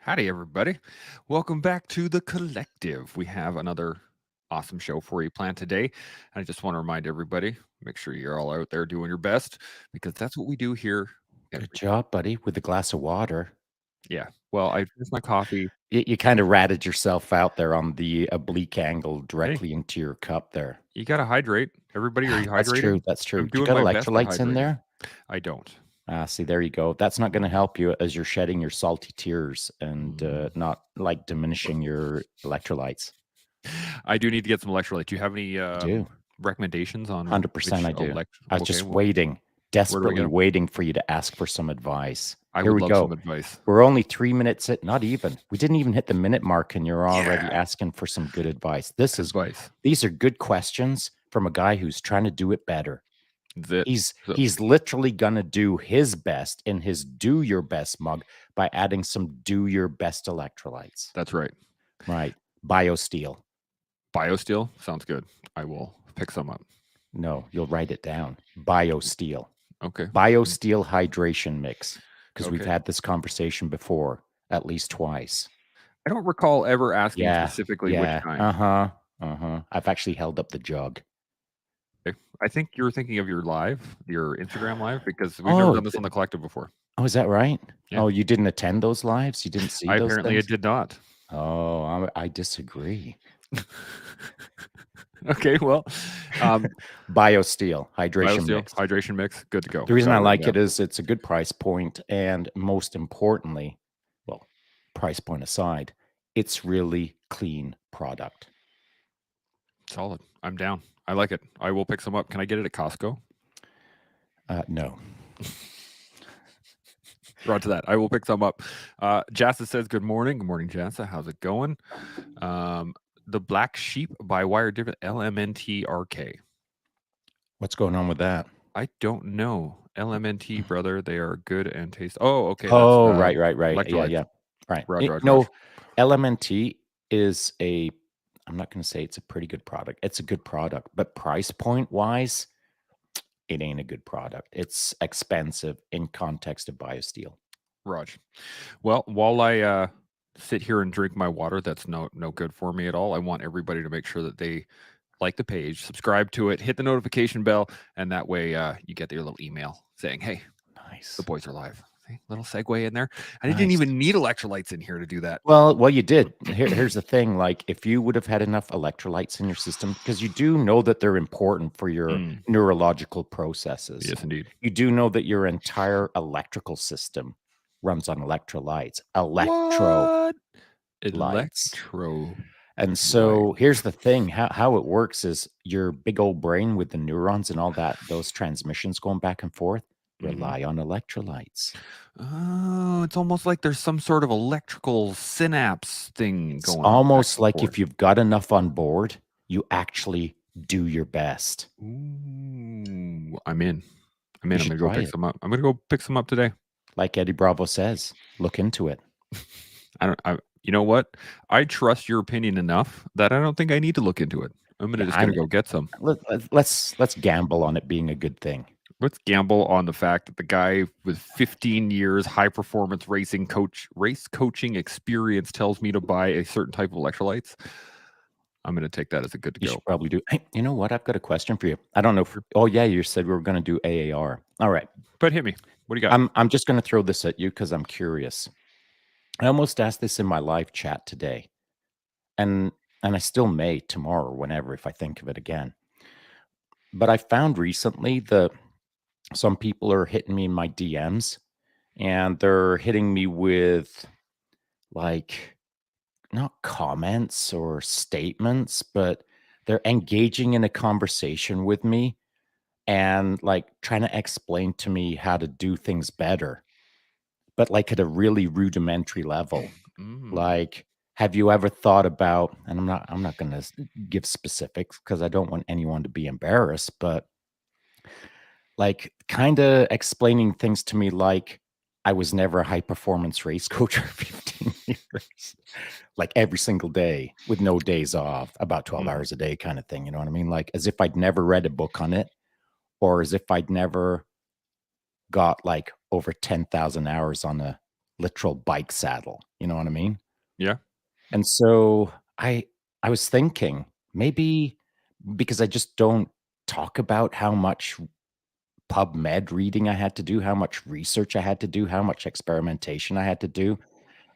Howdy, everybody. Welcome back to The Collective. We have another awesome show for you planned today. And I just want to remind everybody, make sure you're all out there doing your best because that's what we do here every Good job, buddy, with a glass of water. Yeah. Well, I finished my coffee. You kinda ratted yourself out there on the oblique angle Hey, directly into your cup there. you got to hydrate. Everybody, are you That's true, hydrating? that's true. I'm Do you doing got my best to electrolytes in hydrate. there? I don't. Ah, see, there you go. That's not gonna help you as you're shedding your salty tears and, Mm. not, like, diminishing your electrolytes. I do need to get some electrolytes. Do you have any I do. recommendations on 100% which I do. I was Okay, just well, waiting, where do we desperately go? waiting for you to ask for some advice. I Here would we love some go. advice. We're only 3 minutes in, not even. We didn't even hit the minute mark, and you're already Yeah. asking for some good advice. Advice. These are good questions from a guy who's trying to do it better. That so He's literally gonna do his best in his do your best mug by adding some do your best electrolytes. that's right. Right. BioSteel. BioSteel sounds good. I will pick some up. No, you'll write it down. BioSteel. Okay. BioSteel hydration mix, because 'cause we've Okay. had this conversation before, at least twice. I don't recall ever asking Yeah, specifically which yeah, kind. uh-huh, uh-huh. I've actually held up the jug. Okay. I think you're thinking of your Instagram live, because we've never Oh, done this on the collective before. is that right? Yeah. Oh, you didn't attend those lives? You didn't see I those apparently things? did not. Oh, I disagree. Okay, well, um, BioSteel hydration BioSteel mix. hydration mix, good to go. The reason Got I it written like down. it is it's a good price point, and most importantly, well, price point aside, it's really clean product. Solid. I'm down. I like it. I will pick some up. Can I get it at Costco? No. Roger that. I will pick some up. Jassa says, good morning. Good morning, Jassa. How's it going? The Black Sheep by Wire Different LMNT-RK. What's going on with that? I don't know. LMNT, brother. They are good and taste. Oh, okay. That's Oh, right, Yeah, electrolytes. yeah. Right. Roger, Roger, No, Roger. LMNT is I'm not gonna say it's a pretty good product. It's a good product, but price point wise, it ain't a good product. It's expensive in context of BioSteel. Raj. Well, while I sit here and drink my water, that's no good for me at all. I want everybody to make sure that they like the page, subscribe to it, hit the notification bell, and that way you get their little email saying, "Hey, the Nice. boys are live." See, little segue in there. I didn't Nice. even need electrolytes in here to do that. Well, you did. Here's the thing, like, if you would have had enough electrolytes in your system, because you do know that they're important for your Mm, neurological processes. yes, indeed. You do know that your entire electrical system runs on electrolytes. What? Lights. Electro. And Right. so here's the thing, how it works is your big old brain with the neurons and all that, those transmissions going back and forth Mhm. rely on electrolytes. Oh, it's almost like there's some sort of electrical synapse thing It's going back almost and like forth. if you've got enough on board, you actually do your best. Ooh, I'm in. I'm You in. I'm should gonna go try pick it. some up. I'm gonna go pick some up today. Like Eddie Bravo says, look into it. You know what? I trust your opinion enough that I don't think I need to look into it. I'm Yeah, just gonna go get some. let's gamble on it being a good thing. Let's gamble on the fact that the guy with 15 years high performance race coaching experience tells me to buy a certain type of electrolytes. I'm gonna take that as a good to You go. should probably do. Hey, you know what? I've got a question for you. I don't know if. Sure. Oh yeah, you said we were going to do AAR. All right. But hit me. What do you got? I'm just going to throw this at you because I'm curious. I almost asked this in my live chat today, and I still may tomorrow or whenever if I think of it again. But I found recently that some people are hitting me in my DMs, and they're hitting me with like not comments or statements, but they're engaging in a conversation with me and like trying to explain to me how to do things better, but like at a really rudimentary level. Mm. Like, have you ever thought about, and I'm not going to give specifics because I don't want anyone to be embarrassed, but like kind of explaining things to me like I was never a high performance race coach for 15 years, like every single day with no days off, about 12 Mhm. hours a day kind of thing. You know what I mean? Like as if I'd never read a book on it or as if I'd never got like over 10,000 hours on a literal bike saddle. You know what I mean? Yeah. And so I was thinking maybe because I just don't talk about how much PubMed reading I had to do, how much research I had to do, how much experimentation I had to do,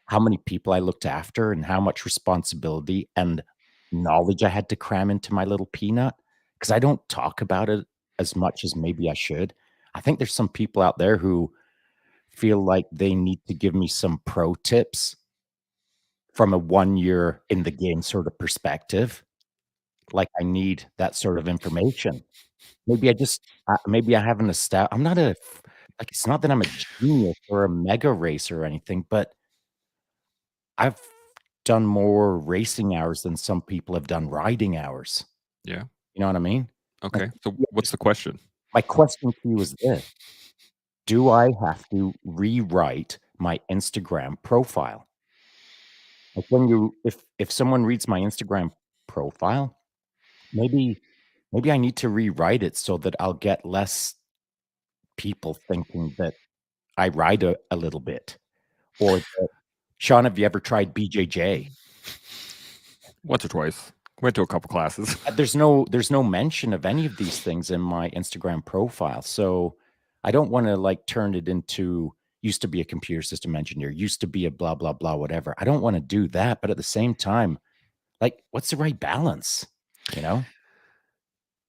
how many people I looked after, and how much responsibility and knowledge I had to cram into my little peanut. Because I don't talk about it as much as maybe I should. I think there's some people out there who feel like they need to give me some pro tips from a 1 year in the game sort of perspective. Like I need that sort of information. Maybe I just maybe I haven't estab I'm not a f like, it's not that I'm a genius or a mega racer or anything, but I've done more racing hours than some people have done riding hours. Yeah. You know what I mean? And Okay. so So maybe I what's just the question? my question to you is this: do I have to rewrite my Instagram profile? Like, when you if someone reads my Instagram profile, maybe I need to rewrite it so that I'll get less people thinking that I ride a little bit, or that Sean, have you ever tried BJJ? Once or twice. Went to a couple classes. There's no mention of any of these things in my Instagram profile, so I don't wanna, like, turn it into used to be a computer system engineer, used to be a blah, blah, blah, whatever. I don't wanna do that, but at the same time, like, what's the right balance, you know?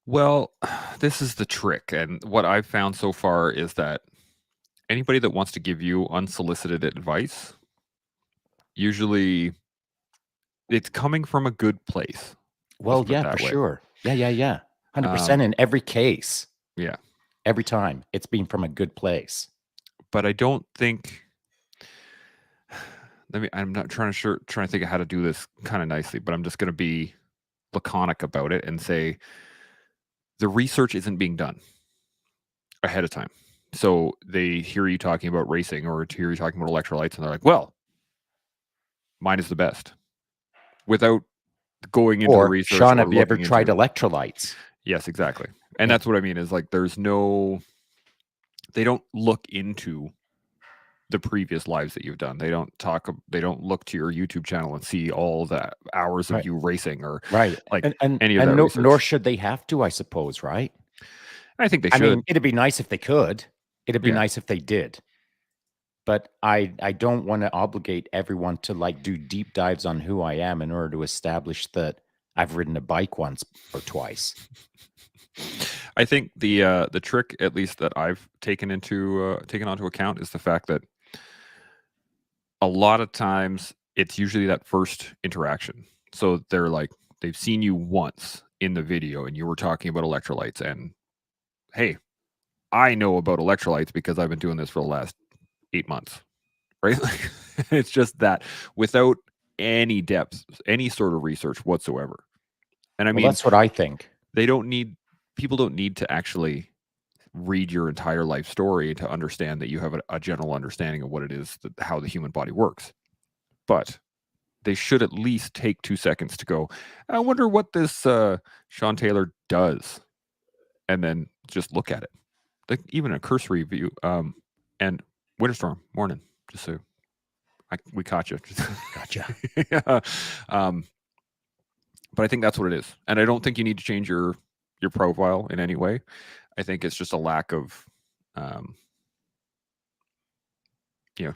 Well, this is the trick. And what I've found so far is that anybody that wants to give you unsolicited advice, usually it's coming from a good place. Let's Well, put it yeah, for that way. sure. Yeah, yeah, yeah. Um, 100% in every case, yeah. every time, it's been from a good place. But I don't think I'm not trying to think of how to do this kind of nicely, but I'm just gonna be laconic about it and say the research isn't being done ahead of time. So they hear you talking about racing or hear you talking about electrolytes, and they're like, "Well, mine is the best," without going into the Or, research Sean, or have you ever looking tried into. electrolytes? Yes, exactly. And Yeah. that's what I mean is like they don't look into the previous lives that you've done. They don't look to your YouTube channel and see all the hours of Right, you racing or right. like And and any of and that nor research. should they have to, I suppose, right? I think they I mean, should. it'd be nice if they could. It'd be Yeah. nice if they did. But I don't wanna obligate everyone to, like, do deep dives on who I am in order to establish that I've ridden a bike once or twice. I think the trick, at least that I've taken onto account, is the fact that a lot of times it's usually that first interaction. So they've seen you once in the video and you were talking about electrolytes and hey, I know about electrolytes because I've been doing this for the last 8 months, right? Like, it's just that without any depth, any sort of research whatsoever. And I Well, mean, that's what I think. they don't need people don't need to actually read your entire life story to understand that you have a general understanding of what it is that how the human body works. But they should at least take 2 seconds to go, I wonder what this Sean Taylor does, and then just look at it. Like even a cursory view. And winter storm morning, just so we caught you. Gotcha. Yeah. Um, but I think that's what it is, and I don't think you need to change your profile in any way. I think it's just a lack of, um,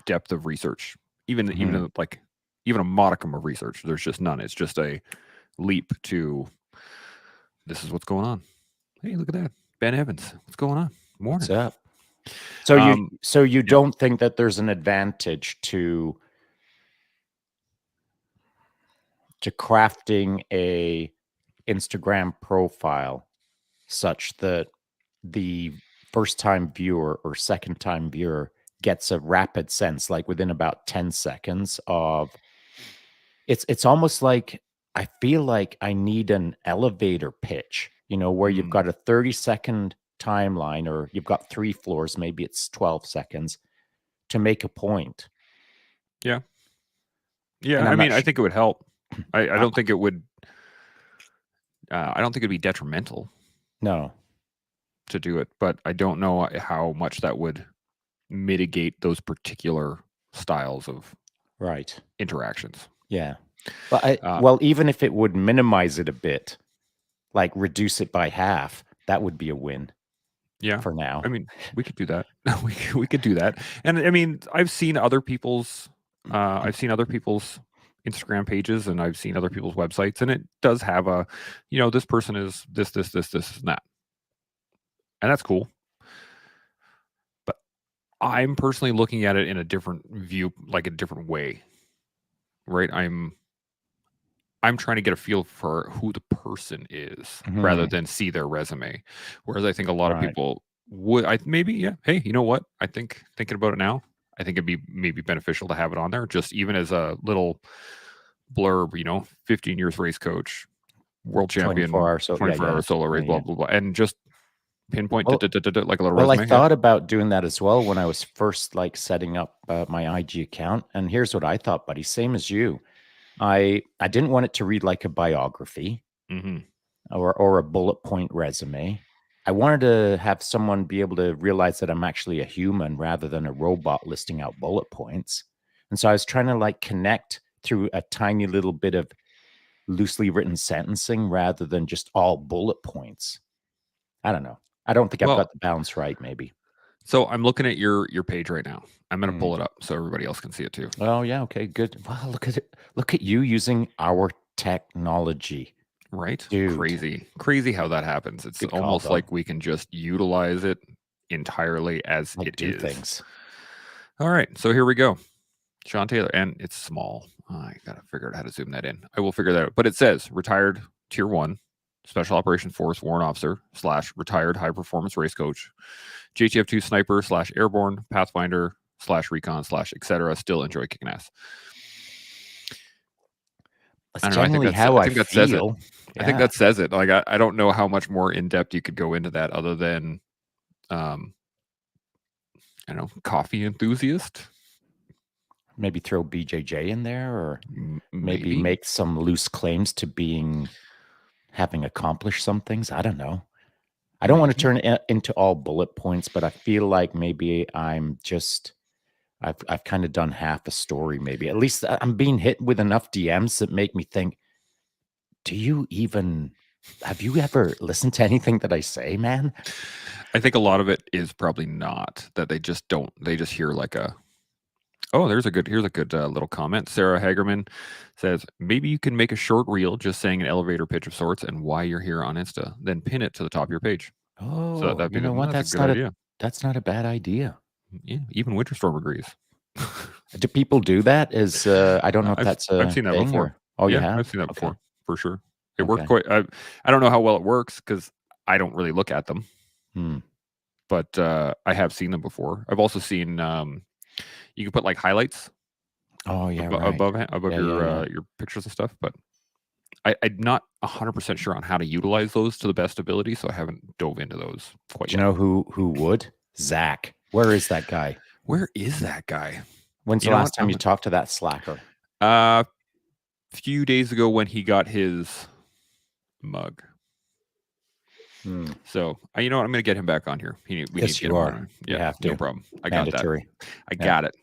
depth of research. Mhm. Like even a modicum of research, there's just none. It's just a leap to this is what's going on. Hey, look at that, Ben Evans. What's going on? What's Morning. up? So you Um, so you yeah. don't think that there's an advantage to crafting a Instagram profile such that the first time viewer or second time viewer gets a rapid sense, like within about 10 seconds of it's almost like I feel like I need an elevator pitch, where you've Mm, got a 30-second timeline or you've got 3 floors, maybe it's 12 seconds to make a point. yeah. Yeah. And I I'm not mean, I sh think it would help. I I don't think it would. I don't think it'd be detrimental no. to do it, but I don't know how much that would mitigate those particular. styles of Right. interactions. Yeah. Well, even if it would minimize it a bit, like reduce it by half, that would be a win Yeah. for now. I mean, we could do that. we could do that. And I mean, I've seen other people's Instagram pages, and I've seen other people's websites, and it does have a, this person is this, and that. And that's cool. But I'm personally looking at it in a different view, like a different way. Right? I'm trying to get a feel for who the person is rather than see their resume. Whereas I think a lot of Right. people would, hey, you know what? I think thinking about it now, I think it'd be maybe beneficial to have it on there, just even as a little blurb, 15 years race coach, world 24 champion, hours. So 24-hour solo race, blah, blah, blah. And just pinpoint Well, like a little Well, I resume. thought about doing that as well when I was first like setting up my IG account. And here's what I thought, buddy. Same as you. I didn't want it to read like a biography Mm-hmm. or a bullet point resume. I wanted to have someone be able to realize that I'm actually a human rather than a robot listing out bullet points. And so I was trying to like connect through a tiny little bit of loosely written sentencing rather than just all bullet points. I don't know. I don't think I've Well, got the balance right, maybe. so I'm looking at your page right now. I'm going to Mm. pull it up so everybody else can see it too. Oh yeah, okay, good. Wow, look at it. Look at you using our technology. Right? Dude. Crazy how that happens. It's Good call, almost dog. like we can just utilize it entirely as Like it do is. things. All right, so here we go. Sean Taylor, and it's small. I gotta figure out how to zoom that in. I will figure that out. But it says retired Tier 1 Special Operations Force warrant officer / retired high performance race coach, JTF2 sniper / airborne pathfinder / recon / etc. Still enjoy kicking ass. That's I don't know. generally how I I think that says it. feel. I think that says it. Like I don't know how much more in depth you could go into that other than, I don't know, coffee enthusiast. Maybe throw BJJ in there, or maybe Maybe. make some loose claims to having accomplished some things. I don't know. I don't want to turn it into all bullet points, but I feel like maybe I've kind of done half a story. Maybe at least I'm being hit with enough DMs that make me think, have you ever listened to anything that I say, man? I think a lot of it is probably not that they just don't. They just hear like here's a good little comment. Sarah Hagerman says, maybe you can make a short reel just saying an elevator pitch of sorts and why you're here on Insta, then pin it to the top of your page. So Oh, that'd be you know what? that's a good idea. That's not a bad idea. Yeah, even Winterstorm agrees. Do people do that? I don't know if that's I've a seen that thing before. you Yeah, have? I've seen that Okay. before for sure. It worked Okay. quite. I don't know how well it works because I don't really look at them. But I have seen them before. I've also seen you can put like highlights. Oh yeah, right. above your pictures and stuff. But I'm not 100% sure on how to utilize those to the best ability, so I haven't dove into those quite Do yet. you know who would? Zach. Where is that guy? Where is that guy? When's the last time you talked to that slacker? A few days ago when he got his mug. So you know what? I'm going to get him back on here. We need to get him on. You have to. No problem. I Mandatory. got that. I got it.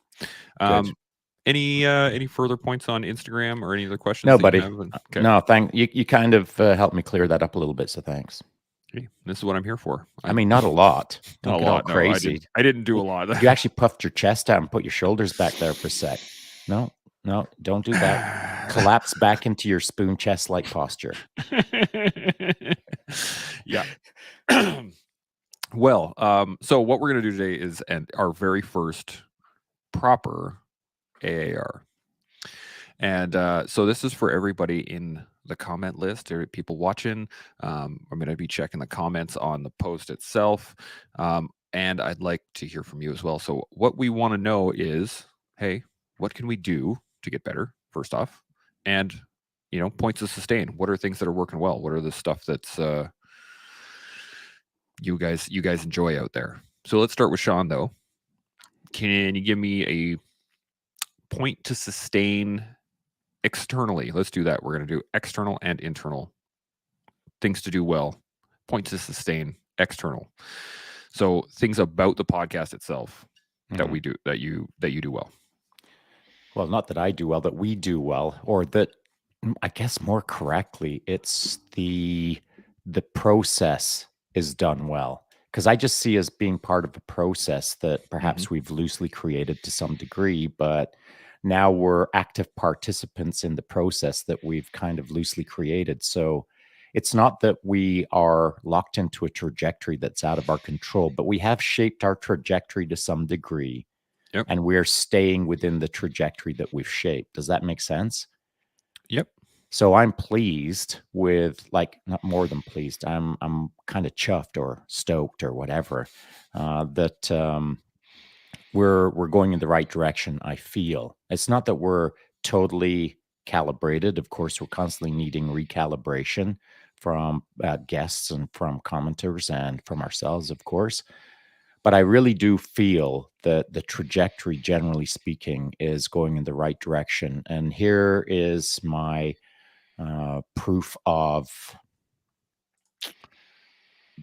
Any further points on Instagram or any other questions? No, buddy. Okay. No, thank you. You kind of helped me clear that up a little bit, so thanks. Okay. This is what I'm here for. I mean, not a lot. Not a get all lot. crazy. No, I didn't do a lot. You actually puffed your chest out and put your shoulders back there for a sec. No, don't do that. Collapse back into your spoon chest-like posture. Yeah. Well, so what we're going to do today is our very first proper AAR. And so this is for everybody in the comment list, or people watching. I'm going to be checking the comments on the post itself. And I'd like to hear from you as well. So what we want to know is, hey, what can we do to get better, first off? And, points to sustain. What are things that are working well? What are the stuff that's you guys enjoy out there? So let's start with Sean, though. Can you give me a point to sustain externally? Let's do that. We're going to do external and internal things to do well. Point to sustain external. So things about the podcast itself that we do that you do well. Well, not that I do well, that we do well, or that I guess more correctly, it's the process is done well. Because I just see as being part of a process that Hmm. perhaps we've loosely created to some degree, but now we're active participants in the process that we've kind of loosely created. So it's not that we are locked into a trajectory that's out of our control, but we have shaped our trajectory to some degree, Yep. and we're staying within the trajectory that we've shaped. Does that make sense? Yep. So I'm pleased with, like, not more than pleased. I'm kind of chuffed or stoked or whatever, that we're going in the right direction. I feel it's not that we're totally calibrated. Of course, we're constantly needing recalibration from guests and from commenters and from ourselves, of course. But I really do feel that the trajectory, generally speaking, is going in the right direction. And here is my proof of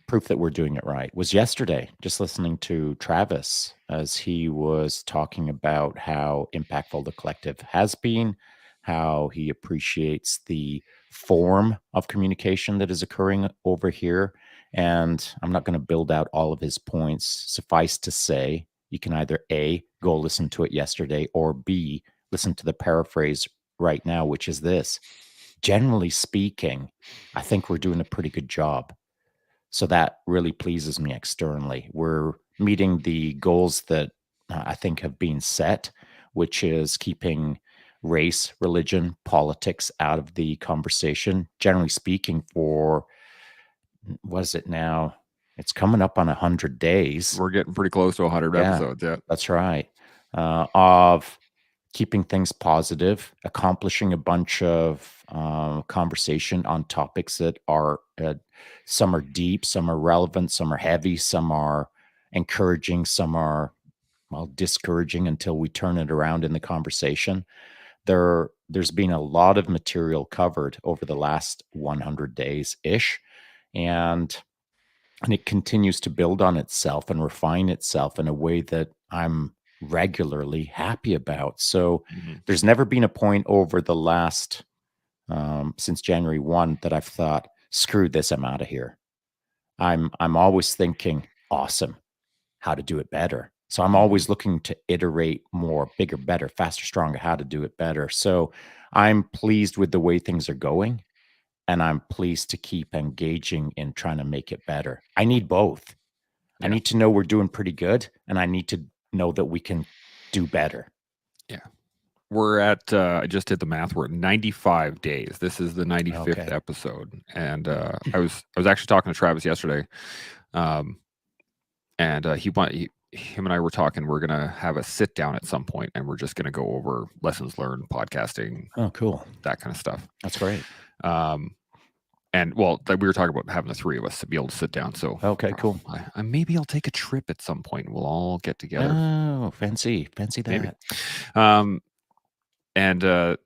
proof that we're doing it right. Was yesterday, just listening to Travis as he was talking about how impactful the collective has been, how he appreciates the form of communication that is occurring over here. And I'm not going to build out all of his points. Suffice to say, you can either A, go listen to it yesterday, or B, listen to the paraphrase right now, which is this: generally speaking, I think we're doing a pretty good job. So that really pleases me externally. We're meeting the goals that I think have been set, which is keeping race, religion, politics out of the conversation. Generally speaking, for what is it now? It's coming up on 100 days. We're getting pretty close to 100 Yeah, episodes. Yeah. that's right. Of keeping things positive, accomplishing a bunch of conversation on topics that are some are deep, some are relevant, some are heavy, some are encouraging, some are, well, discouraging until we turn it around in the conversation. There's been a lot of material covered over the last 100 days ish, and it continues to build on itself and refine itself in a way that I'm regularly happy about. So Hmm. there's never been a point over the last since January 1 that I've thought, screw this, I'm out of here. I'm always thinking, awesome, how to do it better. So I'm Hmm. always looking to iterate more, bigger, better, faster, stronger, how to do it better. So I'm pleased with the way things are going, and I'm pleased to keep engaging in trying to make it better. I need both. I Yeah. need to know we're doing pretty good, and I need to know that we can do better. Yeah. We're at, I just did the math. We're at 95 days. This is the 95th Okay. episode. And I was actually talking to Travis yesterday. Um, and him and I were talking. We're going to have a sit down at some point, and we're just going to go over lessons learned, podcasting, Oh, cool. that kind of stuff. That's great. Um, and well, we were talking about having the three of us to be able to sit down. So Okay, cool. maybe I'll take a trip at some point. We'll all get together. Oh, fancy Maybe. that. Um, and the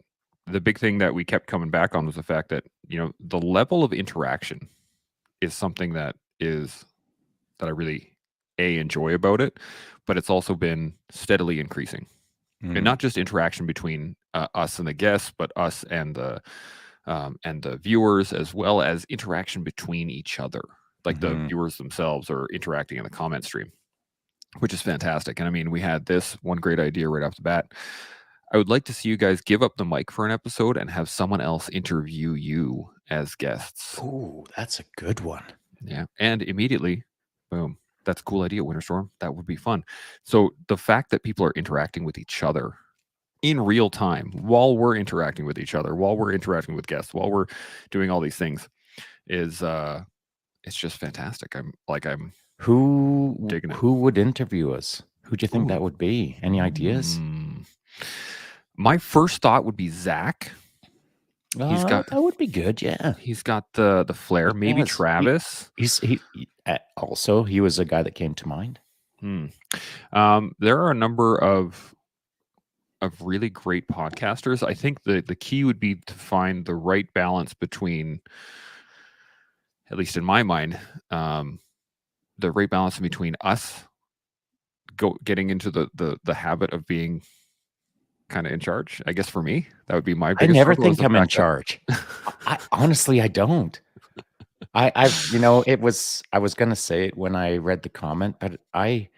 big thing that we kept coming back on was the fact that, the level of interaction is something that I really enjoy about it, but it's also been steadily increasing. And Mhm. not just interaction between us and the guests, but us and the viewers, as well as interaction between each other. Like the Mhm. viewers themselves are interacting in the comment stream, which is fantastic. And I mean, we had this one great idea right off the bat. I would like to see you guys give up the mic for an episode and have someone else interview you as guests. Ooh, that's a good one. Yeah. And immediately, boom. That's a cool idea, Winterstorm. That would be fun. So the fact that people are interacting with each other in real time while we're interacting with each other, while we're interacting with guests, while we're doing all these things is it's just fantastic. I'm digging it. Who would interview us? Who do you think Ooh. that would be? Any ideas? My first thought would be Zach. He's got That would be good, yeah. he's got the flair. He Maybe does. Travis. Also, he was a guy that came to mind. Hmm. There are a number of really great podcasters. I think the key would be to find the right balance between, at least in my mind, the right balance between us getting into the habit of being kind of in charge. I guess for me, that would be my I biggest never struggle is think the I'm in fact that charge. I honestly, I don't. I was gonna say it when I read the comment, but I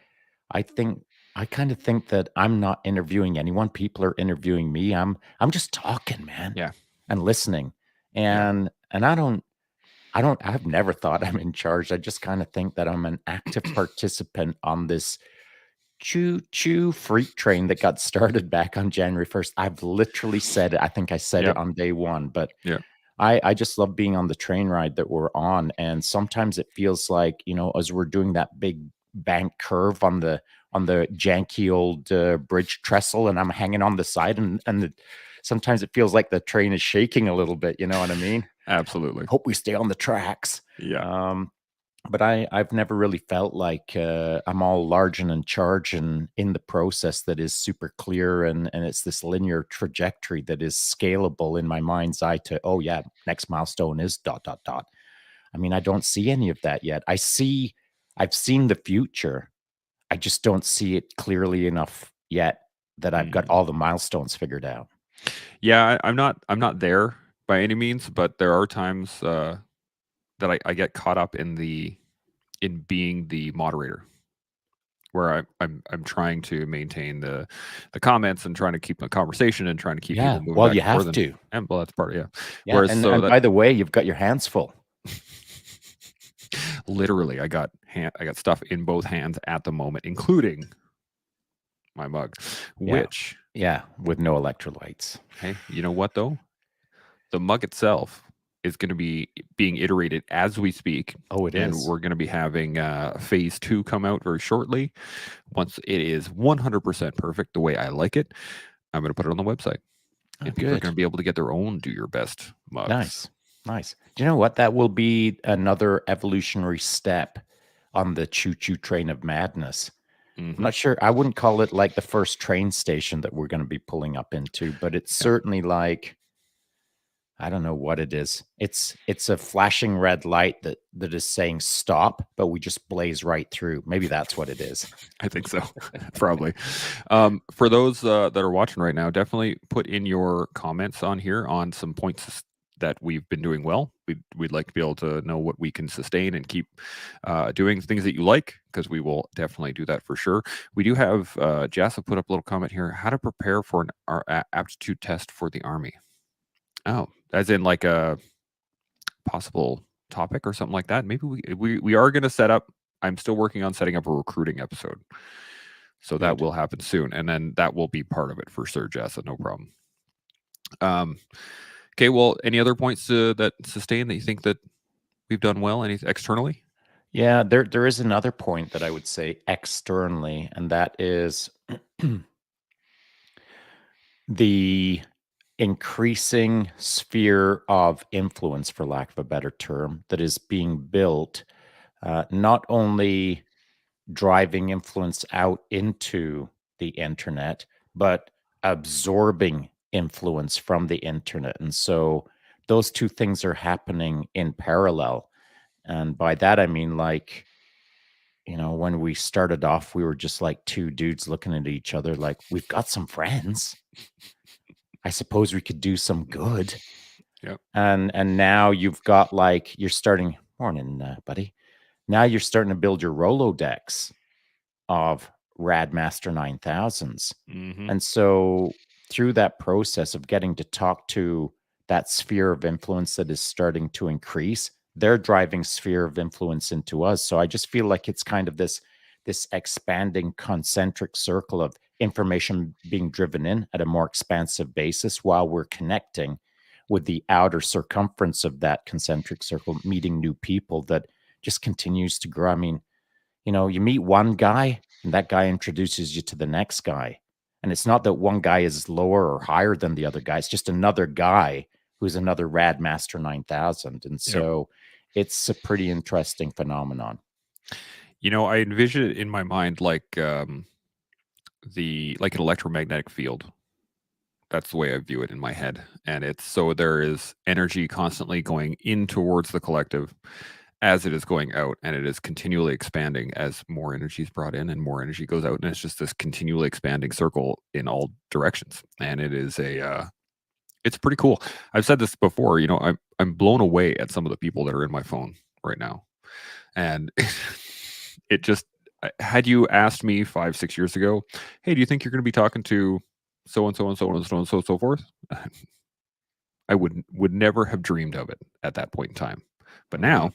think I kind of think that I'm not interviewing anyone. People are interviewing me. I'm just talking, man, yeah, and listening. yeah, And I've never thought I'm in charge. I just kind of think that I'm an active participant on this choo choo freak train that got started back on January 1st. I've literally said it. I think I said yeah, it on day one, but yeah. I just love being on the train ride that we're on, and sometimes it feels like, as we're doing that big bank curve on the janky old, bridge trestle, and I'm hanging on the side, and sometimes it feels like the train is shaking a little bit, you know what I mean? Absolutely. Hope we stay on the tracks. Yeah. Um, but I've never really felt like, I'm all large and in charge and in the process that is super clear, and it's this linear trajectory that is scalable in my mind's eye to, "Oh, yeah, next milestone is dot, dot, dot." I mean, I don't see any of that yet. I've seen the future. I just don't see it clearly enough yet that I've got Mm. all the milestones figured out. Yeah, I'm not there by any means, but there are times that I get caught up in being the moderator, where I'm trying to maintain the comments and trying to keep the conversation and trying to keep Yeah, people moving well, back you and forth, have to. and well, that's part of, yeah. Yeah, Whereas so and that by the way, you've got your hands full. literally I got stuff in both hands at the moment, including my mug, Yeah. which, Yeah, with no electrolytes. hey, you know what though? The mug itself is going to be being iterated as we speak, Oh, it and is? we're going to be having phase 2 come out very shortly. Once it is 100% perfect the way I like it, I'm going to put it on the website, Oh, and people are going good. to be able to get their own Do Your Best mugs. Nice. Nice. Do you know what? That will be another evolutionary step on the choo-choo train of madness. I'm Hmm. not sure. I wouldn't call it like the first train station that we're gonna be pulling up into, but it's Yeah, certainly like, I don't know what it is. It's a flashing red light that is saying stop, but we just blaze right through. Maybe that's what it is. I think so. Probably. For those that are watching right now, definitely put in your comments on here on some points that we've been doing well. We'd like to be able to know what we can sustain and keep doing things that you like, because we will definitely do that for sure. We do have Jassa put up a little comment here: how to prepare for an aptitude test for the Army. Oh, as in like a possible topic or something like that. Maybe we are going to set up. I'm still working on setting up a recruiting episode, so that Good. will happen soon, and then that will be part of it for sure, Jessa. No problem. Um, okay. Well, any other points that sustain that you think that we've done well? Any externally? Yeah, there is another point that I would say externally, and that is the increasing sphere of influence, for lack of a better term, that is being built, not only driving influence out into the internet, but absorbing influence from the internet. And so those two things are happening in parallel. And by that, I mean, like, when we started off, we were just like two dudes looking at each other like, we've got some friends. I suppose we could do some good. Yep. And now you've got, like, you're starting, morning, buddy. Now you're starting to build your Rolodex of Radmaster 9000s. Mm-hmm. And so through that process of getting to talk to that sphere of influence that is starting to increase, they're driving sphere of influence into us. So I just feel like it's kind of this expanding concentric circle of information being driven in at a more expansive basis while we're connecting with the outer circumference of that concentric circle, meeting new people that just continues to grow. I mean, you meet one guy and that guy introduces you to the next guy. And it's not that one guy is lower or higher than the other guy. It's just another guy who's another Radmaster 9000. And Yep. so it's a pretty interesting phenomenon. I envision it in my mind like like an electromagnetic field. That's the way I view it in my head, and it's so there is energy constantly going in towards the collective, as it is going out, and it is continually expanding as more energy is brought in and more energy goes out, and it's just this continually expanding circle in all directions. And it is it's pretty cool. I've said this before. I'm blown away at some of the people that are in my phone right now, and it just had you asked me 5-6 years ago, hey, do you think you're going to be talking to so and so and so and so and so forth? I would never have dreamed of it at that point in time. But Mhm. now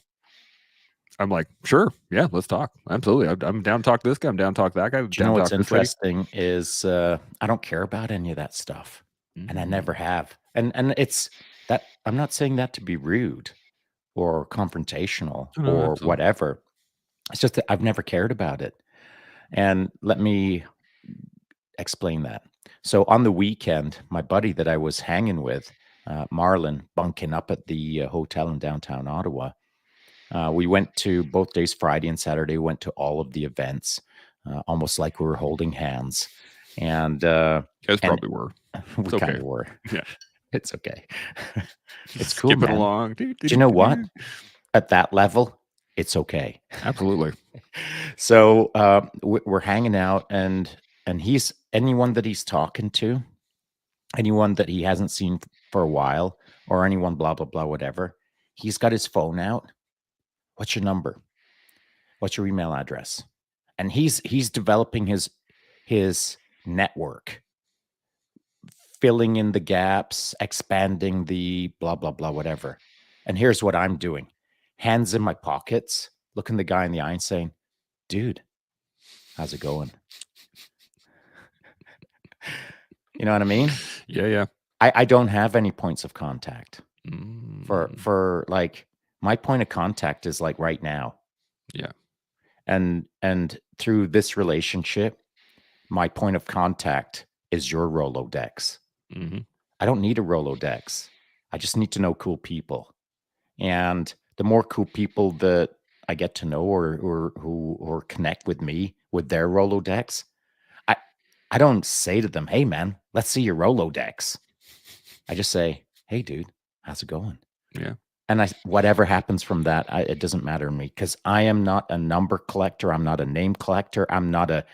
I'm like, sure, yeah, let's talk. Absolutely, I'm down to talk to this guy. I'm down to talk to that guy. I'm Do you know down to what's talk to this lady. interesting is, I don't care about any of that stuff, and I Mm. never have. And it's that I'm not saying that to be rude or confrontational No, no, or absolutely. whatever. It's just that I've never cared about it. And let me explain that. So on the weekend, my buddy that I was hanging with, Marlon, bunking up at the hotel in downtown Ottawa, we went to both days, Friday and Saturday, went to all of the events, almost like we were holding hands. And You guys and probably were. we It's okay. kind of were. Yeah, It's okay. It's cool, skipping man. along. Do you know what? At that level, it's okay. Absolutely. So we're hanging out, and he's anyone that he's talking to, anyone that he hasn't seen for a while, or anyone blah blah blah whatever. He's got his phone out. What's your number? What's your email address? And he's developing his network, filling in the gaps, expanding the blah blah blah whatever. And here's what I'm doing: hands in my pockets, looking the guy in the eye and saying, "Dude, how's it going?" You know what I mean? Yeah, yeah. I don't have any points of contact Mm, for like my point of contact is like right now. yeah. And through this relationship, my point of contact is your Rolodex. Hmm. I don't need a Rolodex. I just need to know cool people. And the more cool people that I get to know or who or connect with me with their Rolodex, I I don't say to them, "Hey man, let's see your Rolodex." I just say, "Hey dude, how's it going?" Yeah. And whatever happens from that, it doesn't matter to me because I am not a number collector. I'm not a name collector. I'm not a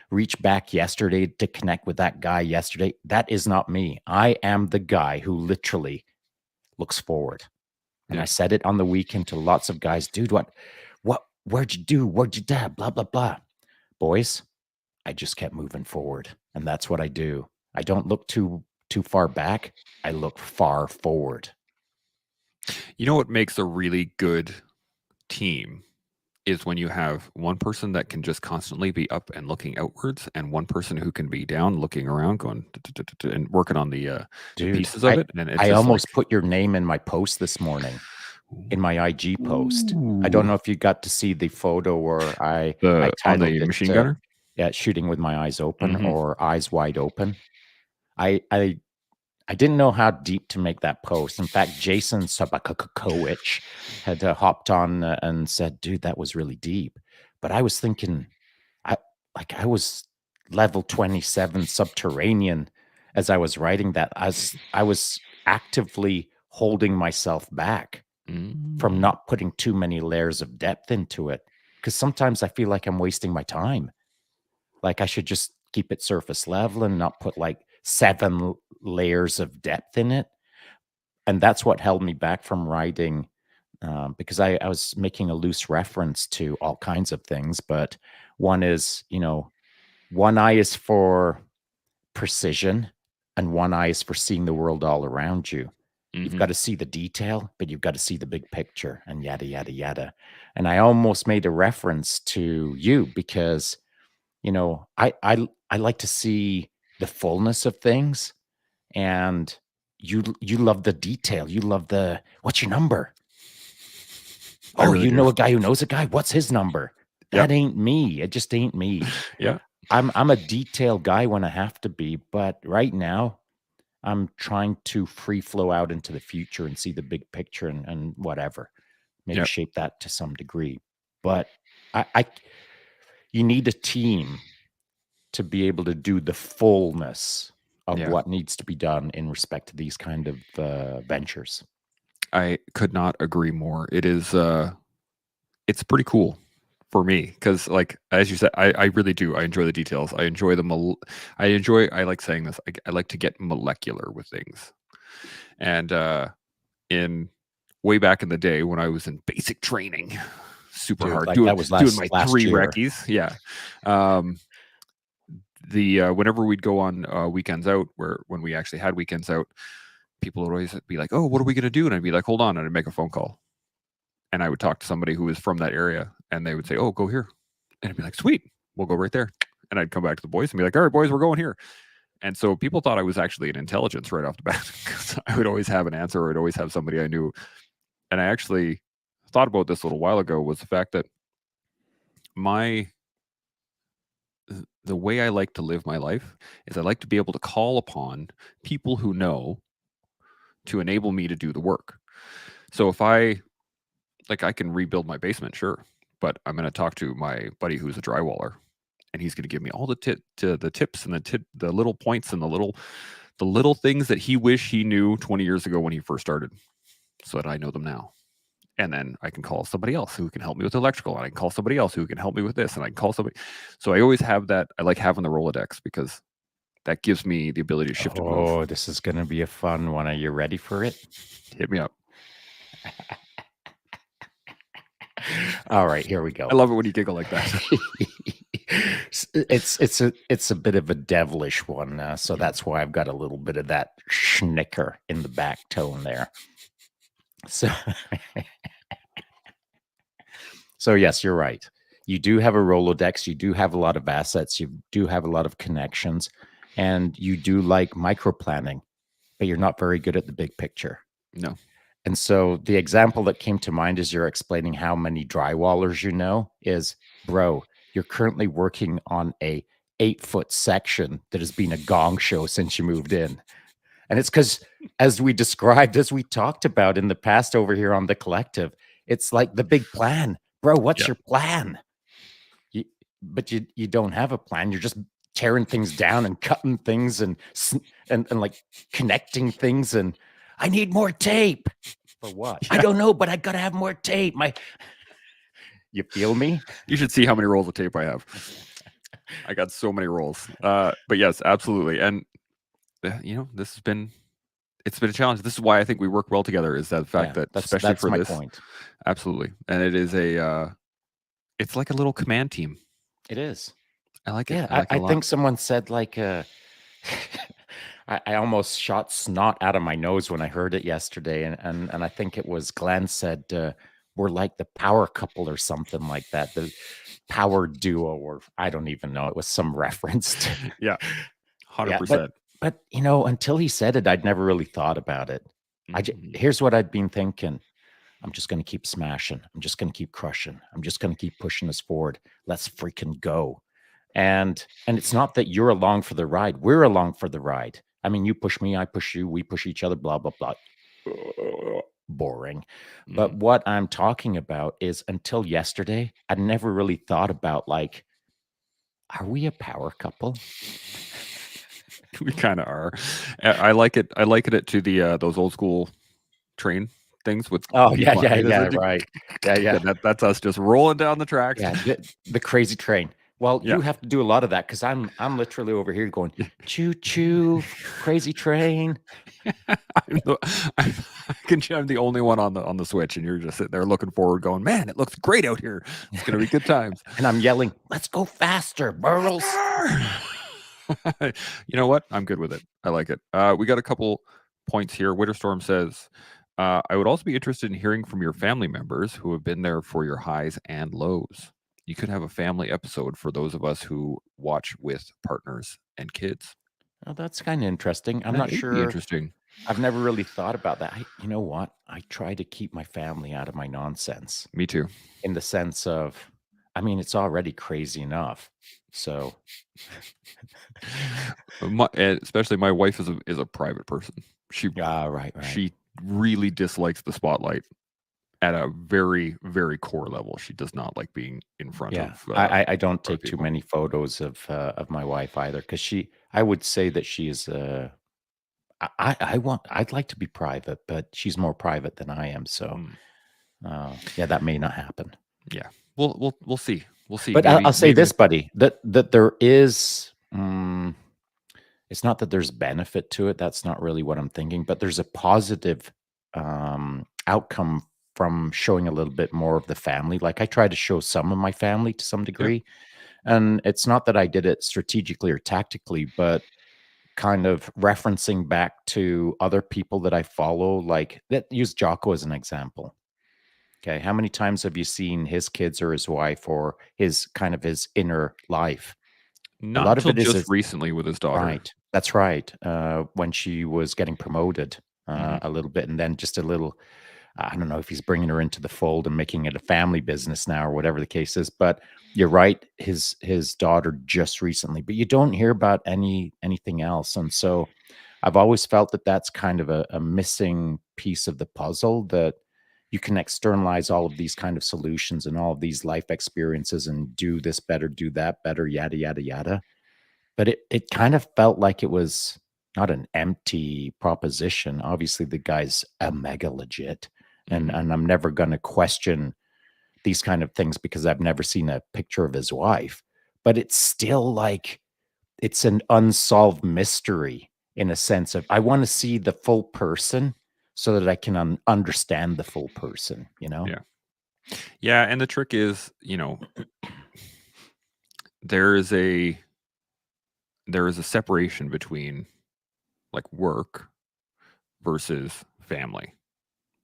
reach back yesterday to connect with that guy yesterday. That is not me. I am the guy who literally looks forward. And I Yeah. said it on the weekend to lots of guys, dude, where'd you do? Where'd you dab? Blah, blah, blah. Boys, I just kept moving forward. And that's what I do. I don't look too far back. I look far forward. You know what makes a really good team is when you have one person that can just constantly be up and looking outwards, and one person who can be down looking around, going and working on the Dude, pieces of it, and it's I just like, almost put your name in my post this morning, in my IG post. I don't ooh, know if you got to see the photo where I the on titled the it, machine gunner. yeah, "Shooting with my eyes open" Hmm. or "Eyes wide open." I I I didn't know how deep to make that post. In fact, Jason Sabakowicz had, hopped on, and said, "Dude, that was really deep." But I was thinking, I I was level 27 subterranean as I was writing that. I was actively holding myself back from Mm, not putting too many layers of depth into it, because sometimes I feel like I'm wasting my time. Like, I should just keep it surface level and not put, like, 7 layers of depth in it, and that's what held me back from writing, because I was making a loose reference to all kinds of things, but one is, one eye is for precision and one eye is for seeing the world all around you. You've hmm. gotta see the detail, but you've gotta see the big picture and yada, yada, yada, and I almost made a reference to you because I like to see the fullness of things, and you love the detail. You love the, "What's your number?" I "Oh, really you do. know a guy who knows a guy? What's his number?" Yep. That ain't me. It just ain't me. Yeah. I'm a detail guy when I have to be, but right now, I'm trying to free flow out into the future and see the big picture and whatever, maybe Yep. shape that to some degree. But I you need a team to be able to do the fullness of Yeah. what needs to be done in respect to these kind of ventures. I could not agree more. It is. it's pretty cool for me because, like as you said, I really do. I enjoy the details. I enjoy I like saying this. I like to get molecular with things. And in way back in the day when I was in basic training, super Dude, hard, like that was doing my last 3 year. recce's. Yeah. Um, the whenever we'd go on weekends out, where when we actually had weekends out, people would always be like, "Oh, what are we gonna do?" And I'd be like, "Hold on," and I'd make a phone call, and I would talk to somebody who was from that area, and they would say, "Oh, go here," and I'd be like, "Sweet, we'll go right there," and I'd come back to the boys and be like, "All right, boys, we're going here." And so people thought I was actually an intelligence right off the bat because I would always have an answer, or I'd always have somebody I knew. And I actually thought about this a little while ago was the fact that my the way I like to live my life is I like to be able to call upon people who know to enable me to do the work. So if I like I can rebuild my basement, sure, but I'm going to talk to my buddy who's a drywaller and he's going to give me all the tips and the little points and the little things that he wish he knew 20 years ago when he first started so that I know them now. And then I can call somebody else who can help me with electrical, and I can call somebody else who can help me with this, and I can call somebody. So I always have that. I like having the Rolodex because that gives me the ability to shift and move. Oh, this is gonna be a fun one. Are you ready for it? Hit me up. All right, here we go. I love it when you giggle like that. It's a bit of a devilish one, so that's why I've got a little bit of that schnicker in the back tone there. So, so yes, you're right. You do have a Rolodex. You do have a lot of assets. You do have a lot of connections, and you do like micro planning, but you're not very good at the big picture. No. And so the example that came to mind as you're explaining how many drywallers you know is, bro, you're currently working on a 8-foot section that has been a gong show since you moved in. And it's because, as we described, as we talked about in the past over here on the collective, it's like the big plan. Bro, what's Yeah. your plan? But you don't have a plan. You're just tearing things down and cutting things and like connecting things. And I need more tape. For what? I Yeah. don't know, but I gotta have more tape. You feel me? You should see how many rolls of tape I have. I got so many rolls. But yes, absolutely. And this has been it's been a challenge. This is why I think we work well together. Is that fact that especially that's for my this, point. absolutely. And it is it's like a little command team. It is. I like it. Yeah, I like it I a lot. think someone said like I almost shot snot out of my nose when I heard it yesterday, and I think it was Glenn said we're like the power couple or something like that, the power duo, or I don't even know. It was some reference to, Yeah, yeah, 100%. but until he said it, I'd never really thought about it. Mhm. Here's what I'd been thinking. I'm just going to keep smashing. I'm just going to keep crushing. I'm just going to keep pushing us forward. Let's freaking go. And it's not that you're along for the ride. We're along for the ride. I mean, you push me, I push you, we push each other, blah, blah, blah. Boring. But Mhm. what I'm talking about is until yesterday, I'd never really thought about like, are we a power couple? We kind of are. I like it. I liken it to the those old school train things with Oh, yeah, people. yeah, yeah, right. Yeah, Yeah, yeah. that's us just rolling down the tracks. Yeah, the crazy train. Well, Yeah. you have to do a lot of that because I'm literally over here going, choo choo, crazy train. I'm the, I'm the only one on the switch, and you're just sitting there looking forward, going, "Man, it looks great out here. It's gonna be good times." And I'm yelling, let's go faster, Burls. You know what? I'm good with it. I like it. We got a couple points here. Winterstorm says, I would also be interested in hearing from your family members who have been there for your highs and lows. You could have a family episode for those of us who watch with partners and kids. Oh, that's kind of interesting. I'm That not would be sure. interesting. I've never really thought about that. You know what? I try to keep my family out of my nonsense Me too. in the sense of, I mean, it's already crazy enough. So, Especially my wife is a private person. She right, right. she really dislikes the spotlight at a very, very core level. She does not like being in front Yeah, of I don't other take too people. many photos of my wife either because I would say that she is I'd like to be private, but she's more private than I am. So Mm. yeah, that may not happen. Yeah. We'll see. We'll see. But I'll Maybe say maybe this, buddy, that there is, it's not that there's benefit to it, that's not really what I'm thinking, but there's a positive, outcome from showing a little bit more of the family. Like, I try to show some of my family to some yeah. degree, and it's not that I did it strategically or tactically, but kind of referencing back to other people that I follow, like, that use Jocko as an example. Okay, how many times have you seen his kids or his wife or his inner life? A Not lot of until it is just his. recently with his daughter. Right. That's right. When she was getting promoted, Mhm. a little bit, and then just a little. I don't know if he's bringing her into the fold and making it a family business now, or whatever the case is. But you're right. His daughter just recently, but you don't hear about anything else, and so I've always felt that that's kind of a missing piece of the puzzle, that you can externalize all of these kind of solutions and all of these life experiences and do this better, do that better, yada yada yada, but it kind of felt like it was not an empty proposition. Obviously, the guy's a mega legit, and Mhm. I'm never gonna question these kind of things because I've never seen a picture of his wife, but it's still like it's an unsolved mystery in a sense of I wanna see the full person so that I can understand the full person, you know? Yeah. Yeah, and the trick is, there is a there is a separation between like work versus family,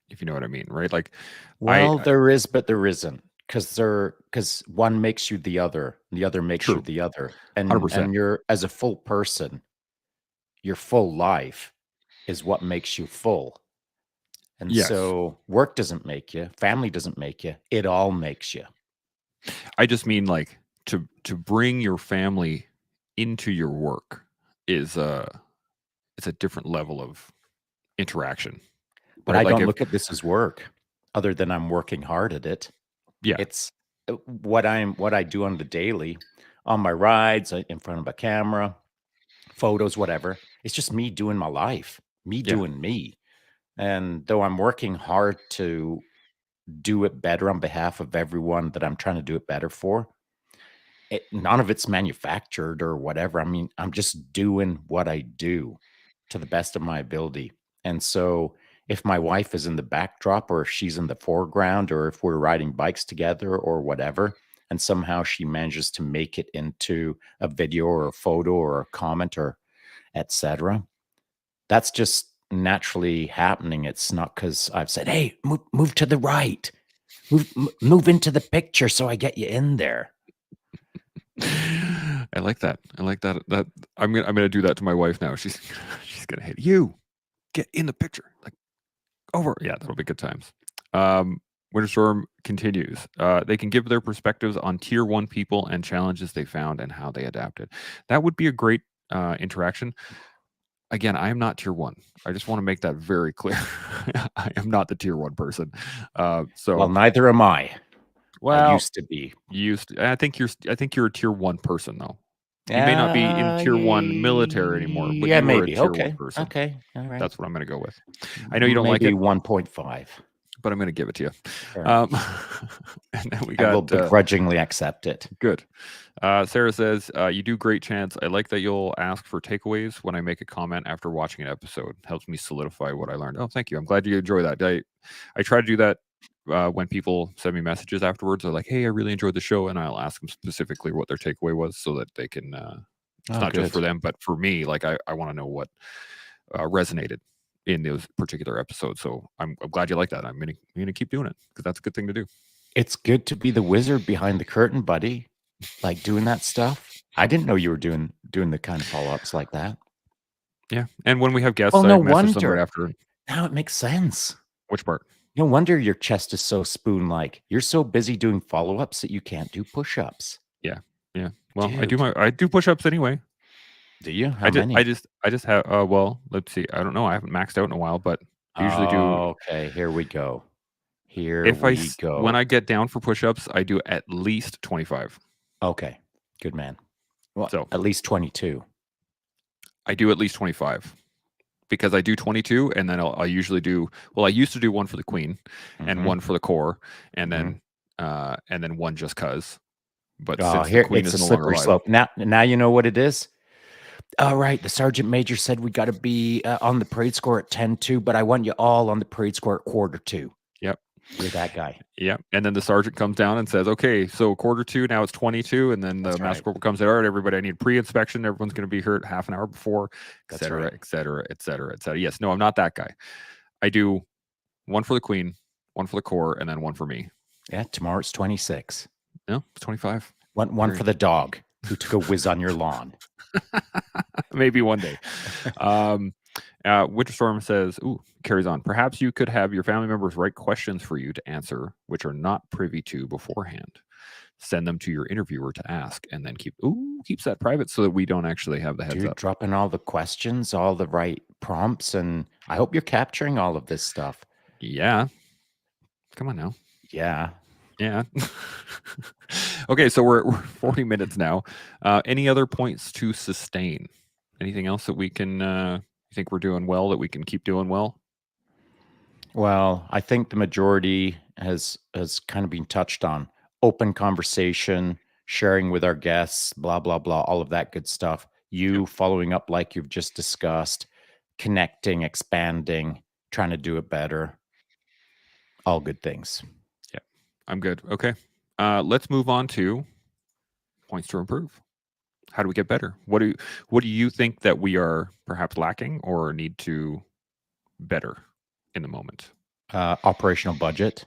if you know what I mean, right? Like Well, I there is, but there isn't, because one makes you the other, and the other makes you true, the other, and 100%. you're as a full person, your full life is what makes you full, and Yes. so work doesn't make you, family doesn't make you, it all makes you. I just mean like to bring your family into your work is it's a different level of interaction, But right? I Like don't if look at this as work, other than I'm working hard at it. yeah, It's, what I do on the daily, on my rides, in front of a camera, photos, whatever, it's just me doing my life, me yeah. doing me. And though I'm working hard to do it better on behalf of everyone that I'm trying to do it better for, none of it's manufactured or whatever. I mean, I'm just doing what I do to the best of my ability. And so if my wife is in the backdrop or if she's in the foreground or if we're riding bikes together or whatever, and somehow she manages to make it into a video or a photo or a comment or etc., that's just naturally happening. It's not because I've said, "Hey, move to the right, move into the picture, so I get you in there." I like that. I like that. That I'm gonna do that to my wife now. She's she's gonna hit you. Get in the picture. Like over. Yeah, that'll be good times. Um, Winterstorm continues. They can give their perspectives on tier one people and challenges they found and how they adapted. That would be a great interaction. Again, I am not tier one. I just want to make that very clear. I am not the tier one person. Well, So, neither am I. I well, used to be. you used to, I think you're a tier one person though. You may not be in tier one military anymore, but Yeah, you were a maybe. tier one Okay. person. Okay. All right. That's what I'm going to go with. I know you don't like Maybe it, 1.5. but I'm going to give it to you. Fair Um, enough. and then we I will got begrudgingly accept it. good. Sarah says, you do great, Chance. I like that you'll ask for takeaways when I make a comment after watching an episode. Helps me solidify what I learned. Oh, thank you. I'm glad you enjoy that. I try to do that when people send me messages afterwards. They're like, hey, I really enjoyed the show. And I'll ask them specifically what their takeaway was so that they can, it's Oh, not just for good. them, but for me, like I want to know what resonated in those particular episodes. So I'm glad you like that. I'm gonna keep doing it because that's a good thing to do. It's good to be the wizard behind the curtain, buddy. Like doing that stuff. I didn't know you were doing the kind of follow-ups like that. Yeah. And when we have guests, Well, I no message them right wonder. after. Now it makes sense. Which part? No wonder your chest is so spoon-like. You're so busy doing follow-ups that you can't do push-ups. Yeah. Yeah. Well, Dude, I do push-ups anyway. do you? How I just I many? just I just have well, let's see. I don't know. I haven't maxed out in a while, but I usually do Okay, here we go. Here if I we when go. I get down for push-ups, I do at least 25. Okay, good man. Well, So, at least 22. I do at least 25 because I do 22 and then I usually do well, I used to do one for the queen and Mhm, one for the core and mhm. then and then one just cause. But Oh, since the here queen it's is a no longer slippery alive, slope. Now you know what it is? All right, the sergeant major said we gotta be, on the parade square at 10:02, but I want you all on the parade square at 1:45. yep, You're that guy. yep. And then the sergeant comes down and says, "Okay, so 1:45, now it's 22." And then the That's master right. corporal comes in, "All right, everybody, I need pre-inspection. Everyone's going to be here at half an hour before, et That's cetera, right. et cetera, et cetera, et cetera." Yes, no, I'm not that guy. I do one for the queen, one for the corps, and then one for me. Yeah, tomorrow it's 26. No, it's 25. One for Period. the dog who took a whiz on your lawn. Maybe one day. Winterstorm says, "Ooh, carries on. Perhaps you could have your family members write questions for you to answer, which are not privy to beforehand. Send them to your interviewer to ask, and then keeps that private so that we don't actually have the heads Dude, up." dropping all the questions, all the right prompts, and I hope you're capturing all of this stuff. Yeah, come on now. Yeah. Yeah. Okay, so we're 40 minutes now. Any other points to sustain? Anything else that we can? You think we're doing well? That we can keep doing well? Well, I think the majority has kind of been touched on. Open conversation, sharing with our guests, blah, blah, blah, all of that good stuff. Yep. You following up like you've just discussed, connecting, expanding, trying to do it better. All good things. Yep. I'm good. Okay. Let's move on to points to improve. How do we get better? What do you think that we are perhaps lacking or need to better in the moment? Operational budget.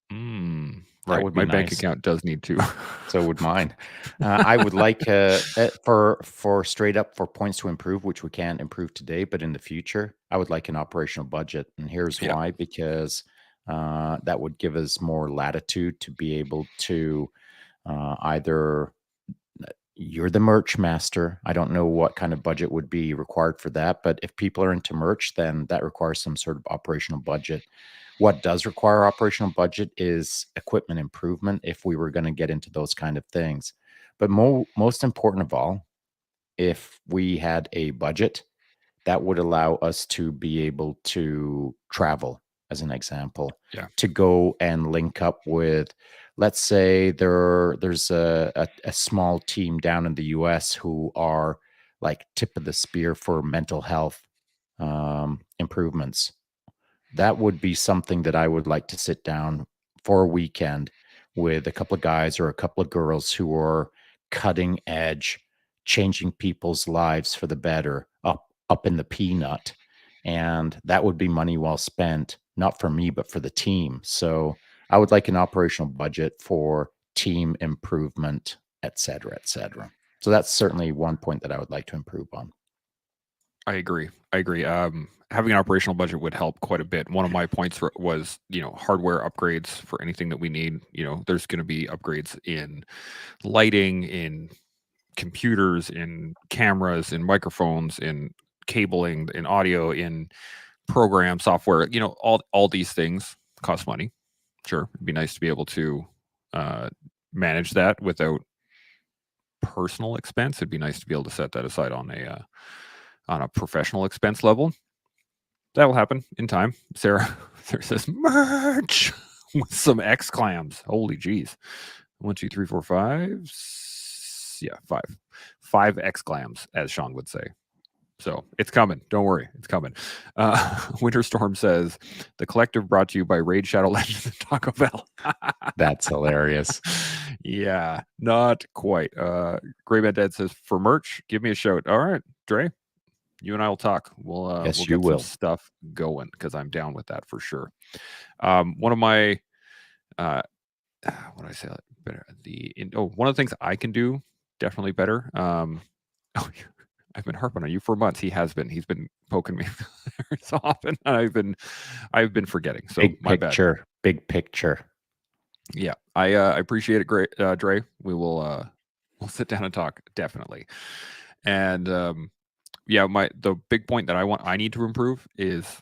That Right. would be My bank nice. account does need to. So would mine. I would like for straight up for points to improve, which we can't improve today, but in the future, I would like an operational budget, and here's Yeah. why: because that would give us more latitude to be able to either you're the merch master. I don't know what kind of budget would be required for that, but if people are into merch, then that requires some sort of operational budget. What does require operational budget is equipment improvement if we were going to get into those kind of things. But most important of all, if we had a budget, that would allow us to be able to travel, as an example, Yeah. to go and link up with, let's say there's a small team down in the US who are like tip of the spear for mental health improvements. That would be something that I would like to sit down for a weekend with a couple of guys or a couple of girls who are cutting edge, changing people's lives for the better, up in the peanut. And that would be money well spent, not for me, but for the team. So I would like an operational budget for team improvement, et cetera, et cetera. So that's certainly one point that I would like to improve on. I agree. I agree. Having an operational budget would help quite a bit. One of my points was, hardware upgrades for anything that we need. There's going to be upgrades in lighting, in computers, in cameras, in microphones, in cabling, in audio, in program software. All these things cost money. Sure, it'd be nice to be able to manage that without personal expense. It'd be nice to be able to set that aside on a professional expense level. That'll happen in time. Sarah says merch with some X clams. Holy jeez. 1, 2, 3, 4, 5. Yeah, 5. 5 X clams, as Shaun would say. So it's coming. Don't worry. It's coming. Winterstorm says the collective brought to you by Raid Shadow Legends and Taco Bell. That's hilarious. Yeah, not quite. Grayman Dead says for merch, give me a shout. All right, Dre. You and I will talk. We'll Yes, we'll you get will. some stuff going because I'm down with that for sure. One of my what do I say better? One of the things I can do definitely better. I've been harping on you for months. He's been poking me so often. I've been forgetting. So Big my bad. picture, big picture. Yeah, I appreciate it. Great, Dre. We'll sit down and talk definitely. And yeah, the big point that I need to improve is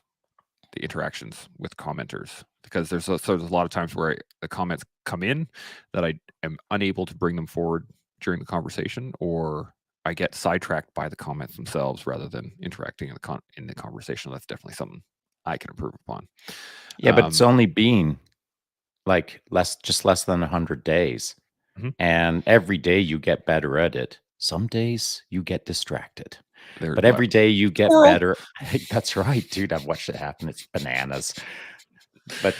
the interactions with commenters, because there's a lot of times where the comments come in that I am unable to bring them forward during the conversation, or I get sidetracked by the comments themselves rather than interacting in the conversation. That's definitely something I can improve upon. Yeah, but it's only been like less than 100 days. Mhm. And every day you get better at it. Some days you get distracted, There's but what? every day you get Squirrel. better. That's right, dude. I've watched it happen. It's bananas. But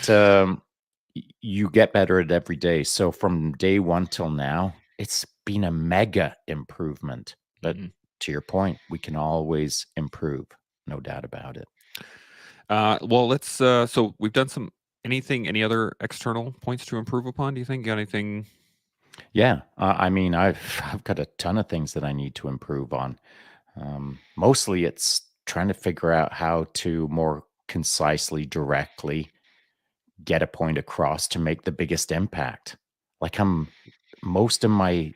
you get better at every day. So from day one till now, it's been a mega improvement. But Mhm. to your point, we can always improve, no doubt about it. Well, let's. So we've done some. Any other external points to improve upon? Do you think? Got anything? Yeah, I mean, I've got a ton of things that I need to improve on. Mostly, it's trying to figure out how to more concisely, directly get a point across to make the biggest impact. Like most of my,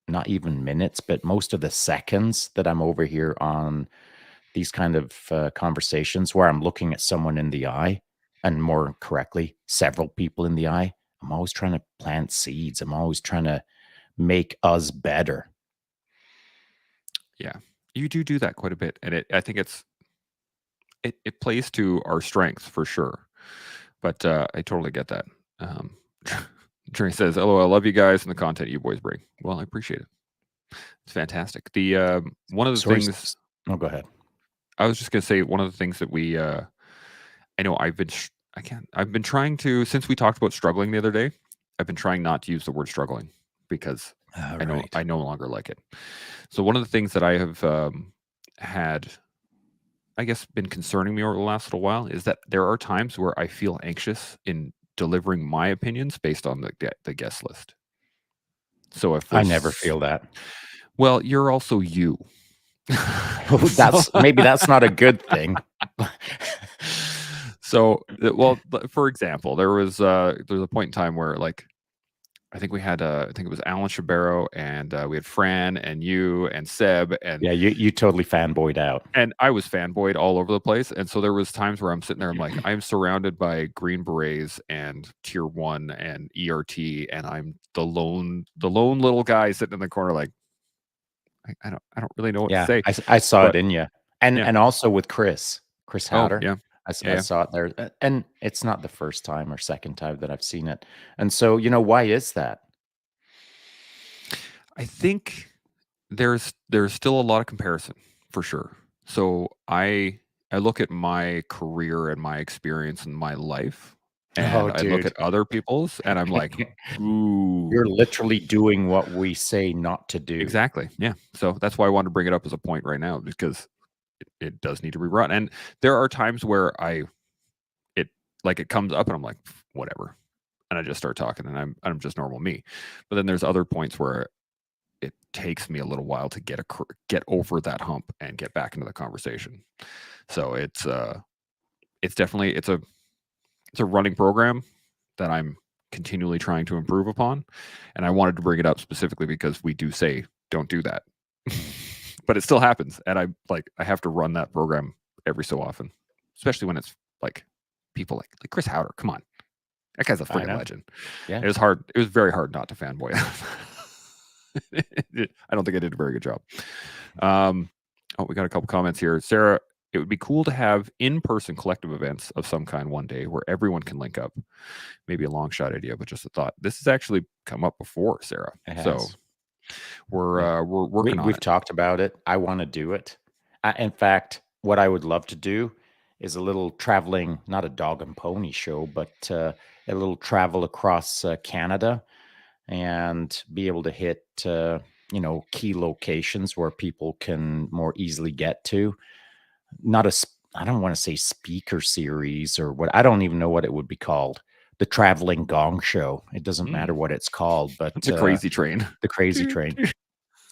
not even minutes, but most of the seconds that I'm over here on these kind of conversations where I'm looking at someone in the eye, and more correctly, several people in the eye. I'm always trying to plant seeds. I'm always trying to make us better. Yeah, you do that quite a bit, and I think it plays to our strengths for sure. But I totally get that. Um, Trey says, "Oh, I love you guys and the content you boys bring." Well, I appreciate it. It's fantastic. The one of the Sorry. things No, go ahead. I was just gonna say, one of the things that we I know I can't. I've been trying to, since we talked about struggling the other day. I've been trying not to use the word struggling because All I know right. I no longer like it. So one of the things that I have had, I guess, been concerning me over the last little while is that there are times where I feel anxious in delivering my opinions based on the guest list. So if I never there's, feel that. well, you're also you. Oh, So maybe that's not a good thing. so well, for example, there was a point in time where, like, I think we had I think it was Alan Shabero, and we had Fran and you and Seb, Yeah, you totally fanboyed out. and I was fanboyed all over the place. And so there was times where I'm sitting there, I'm like, I'm surrounded by Green Berets and Tier 1 and ERT, and I'm the lone little guy sitting in the corner, like, I don't really know what to Yeah, say. I saw it But in you, yeah. and also with Chris Oh, Hatter. yeah. I Yeah. saw it there, and it's not the first time or second time that I've seen it. And so, why is that? I think there's still a lot of comparison for sure. So I look at my career and my experience in my life, Oh, and I look dude. at other people's, and I'm like, ooh, You're literally doing what we say not to do. exactly. Yeah. So that's why I wanted to bring it up as a point right now, because it does need to be run. And there are times where it like it comes up and I'm like, whatever. And I just start talking, and I'm just normal me. But then there's other points where it takes me a little while to get over that hump and get back into the conversation. So it's definitely it's a running program that I'm continually trying to improve upon, and I wanted to bring it up specifically because we do say don't do that, but it still happens, and I have to run that program every so often, especially when it's like people like Chris Howder. Come on, that guy's a I freaking know. legend. Yeah. It was hard. It was very hard not to fanboy. I don't think I did a very good job. We got a couple comments here. Sarah, it would be cool to have in-person collective events of some kind one day where everyone can link up. Maybe a long shot idea, but just a thought. This has actually come up before, Sarah. It So has. Yeah. we're working on We've it. talked about it. I wanna do it. In fact, what I would love to do is a little traveling, not a dog and pony show, but, a little travel across, Canada, and be able to hit, key locations where people can more easily get to. Not a s I don't wanna say speaker series, or what, I don't even know what it would be called. The traveling gong show. It doesn't matter Mm, what it's called, but, the crazy train. the crazy train.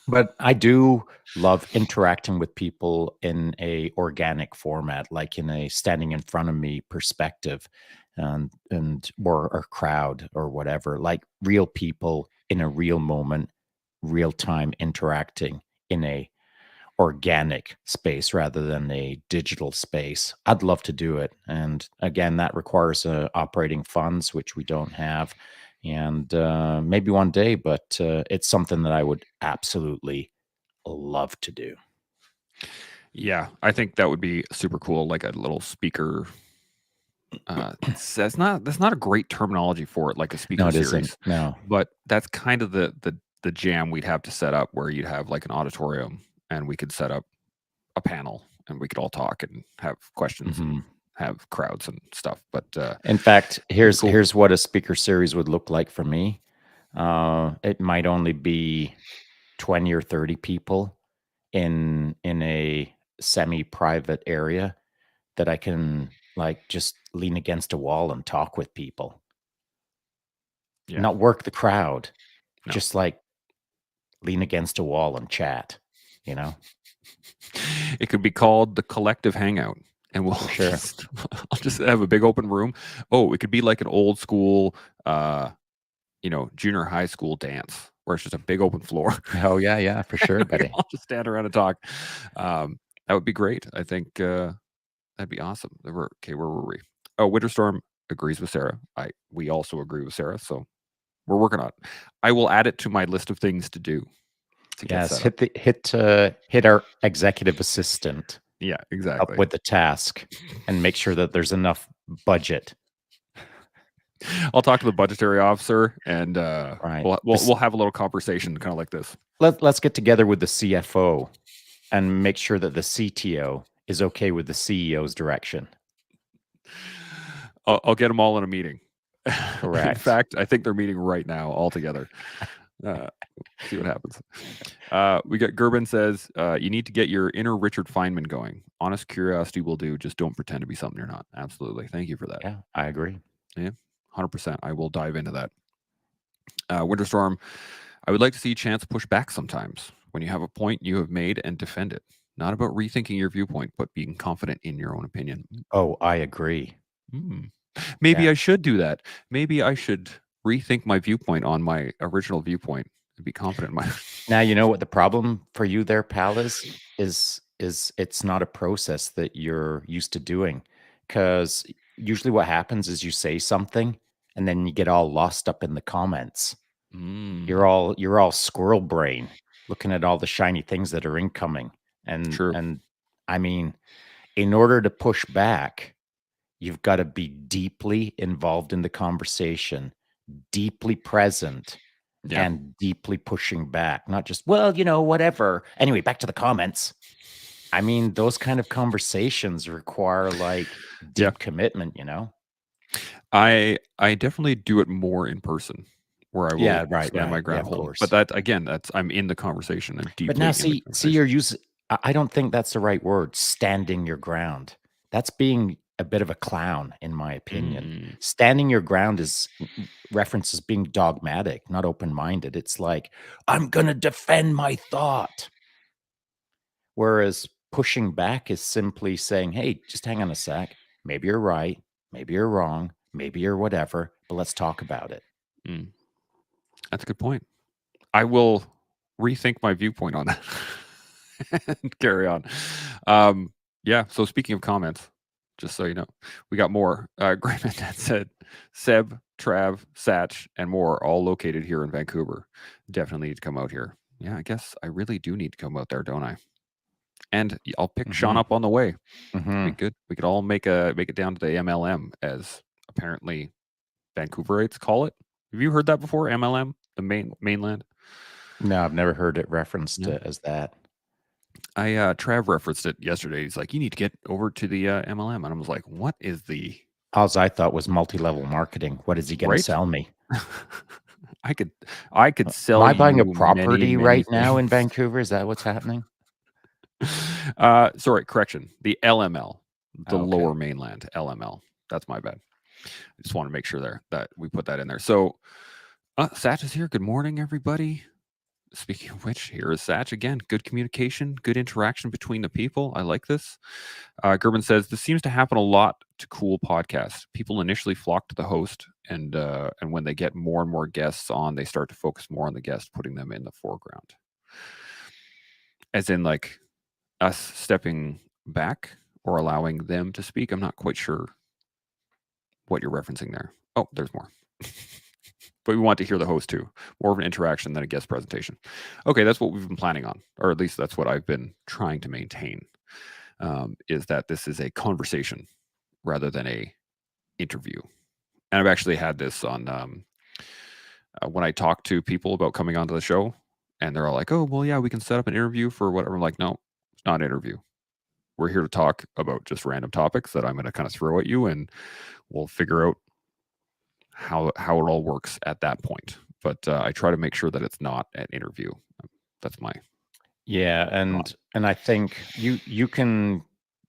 But I do love interacting with people in a organic format, like in a standing in front of me perspective, and or crowd or whatever, like real people in a real moment, real time interacting in a organic space rather than a digital space. I'd love to do it. And again, that requires operating funds, which we don't have. And maybe one day, but it's something that I would absolutely love to do. Yeah, I think that would be super cool, like a little speaker That's not a great terminology for it, like a No, speaker it isn't. series, No. but that's kind of the jam we'd have to set up, where you'd have like an auditorium, and we could set up a panel, and we could all talk and have questions and Hmm. have crowds and stuff. But In fact, it'd be here's cool. here's what a speaker series would look like for me. It might only be 20 or 30 people in a semi-private area that I can like just lean against a wall and talk with people. Yeah, Not work the crowd, no, just like lean against a wall and chat, you know? it could be called the collective hangout, and we'll For sure. just I'll just have a big open room. Oh, it could be like an old school, junior high school dance, where it's just a big open floor. Oh, yeah, yeah, for sure, We can buddy. all just stand around and talk. That would be great. I think that'd be awesome. Okay, where were we? Oh, Winterstorm agrees with Sarah. We also agree with Sarah, so we're working on it. I will add it to my list of things to do to get Yes, set up. hit our executive assistant Yeah, up exactly. with the task and make sure that there's enough budget. I'll talk to the budgetary officer, and Right. we'll have a little conversation, kind of like this. Let's get together with the CFO and make sure that the CTO is okay with the CEO's direction. I'll get them all in a meeting. In Correct. fact, I think they're meeting right now all together. Uh, see what happens. We got Gerben says, you need to get your inner Richard Feynman going. Honest curiosity will do. Just don't pretend to be something you're not. Absolutely. Thank you for that. Yeah, I agree. Yeah, 100%. I will dive into that. Winterstorm, I would like to see Chance push back sometimes. When you have a point you have made, and defend it. Not about rethinking your viewpoint, but being confident in your own opinion. Oh, I agree. Mm. Maybe Yeah. I should do that. Maybe I should rethink my viewpoint on my original viewpoint and be confident in my. Now you know what the problem for you there, pal, is it's not a process that you're used to doing. Because usually what happens is you say something and then you get all lost up in the comments. Mm, You're all squirrel brain looking at all the shiny things that are incoming. true. And I mean, in order to push back, you've got to be deeply involved in the conversation, deeply present, Yeah. and deeply pushing back, not just, well, whatever. Anyway, back to the comments. I mean, those kind of conversations require like Yeah. deep commitment. I definitely do it more in person, where I will Yeah, right, stand my right. Yeah, ground, of hold 'em. But course. that again, that's I'm in the conversation. I'm But now deeply in the see, conversation. you're using I don't think that's the right word, standing your ground. That's being a bit of a clown, in my opinion. Mm, Standing your ground is references being dogmatic, not open-minded. It's like, I'm gonna defend my thought. Whereas pushing back is simply saying, hey, just hang on a sec. Maybe you're right. Maybe you're wrong. Maybe you're whatever, but let's talk about it. mm. That's a good point. I will rethink my viewpoint on that and carry on. Yeah. So speaking of comments, just so you know, we got more. Grayman that said Seb, Trav, Satch, and more, all located here in Vancouver. Definitely need to come out here. Yeah, I guess I really do need to come out there, don't I? And I'll pick Sean Hmm. up on the way. Hmm. Be good. We could all make it down to the MLM, as apparently Vancouverites call it. Have you heard that before? MLM, the mainland. No, I've never heard it referenced Yeah. as that. Trav referenced it yesterday. He's like, "You need to get over to the MLM," and I was like, "What is the Alls I thought was multi-level marketing. What is he going to right?" sell me? I could I could Am sell I buying a you many property many right now in things. Vancouver? Is that what's happening? Sorry, correction. The LML, the Oh, okay. Lower Mainland LML. That's my bad. I just want to make sure there that we put that in there. So, Satch is here. Good morning, everybody. Speaking of which, here is Satch again. Good communication, good interaction between the people. I like this. Gerben says this seems to happen a lot to cool podcasts. People initially flock to the host, and when they get more and more guests on, they start to focus more on the guest, putting them in the foreground. As in, like us stepping back or allowing them to speak. I'm not quite sure what you're referencing there. Oh, there's more. But we want to hear the host too. More of an interaction than a guest presentation. Okay, that's what we've been planning on, or at least that's what I've been trying to maintain. Is that this is a conversation rather than a interview. And I've actually had this on when I talk to people about coming onto the show, and they're all like, "Oh, well, yeah, we can set up an interview for whatever." I'm like, "No, it's not an interview. We're here to talk about just random topics that I'm going to kind of throw at you, and we'll figure out how it all works at that point." But I try to make sure that it's not an interview. That's my Yeah, thought. and I think you can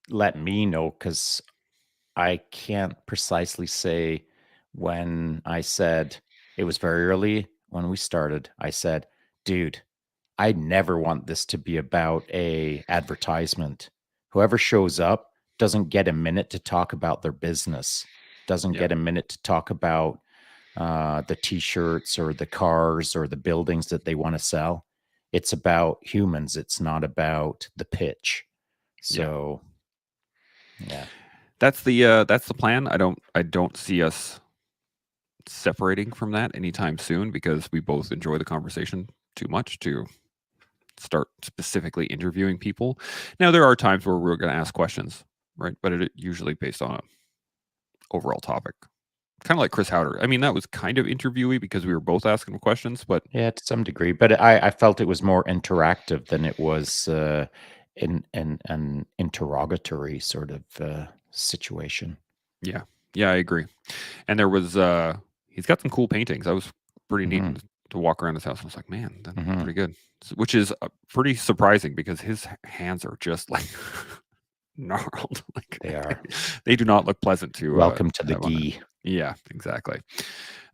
let me know because I can't precisely say when I said it was very early when we started. I said, "Dude, I never want this to be about a advertisement. Whoever shows up doesn't get a minute to talk about their business, doesn't Yeah, get a minute to talk about the t-shirts or the cars or the buildings that they want to sell. It's about humans. It's not about the pitch." yeah. So, yeah. That's the plan. I don't see us separating from that anytime soon because we both enjoy the conversation too much to start specifically interviewing people. Now there are times where we're going to ask questions, right? But it usually based on a overall topic. Kind of like Chris Howder. I mean, that was kind of interviewee because we were both asking him questions, but Yeah, to some degree, but I felt it was more interactive than it was in an interrogatory sort of situation. yeah. Yeah, I agree. And there was he's got some cool paintings. That was pretty neat Hmm. to walk around his house. I was like, man, that's Hmm. pretty good. Which is pretty surprising because his hands are just like gnarled. Like They are. they do not look pleasant Welcome to to the have on there. gi. Yeah, exactly.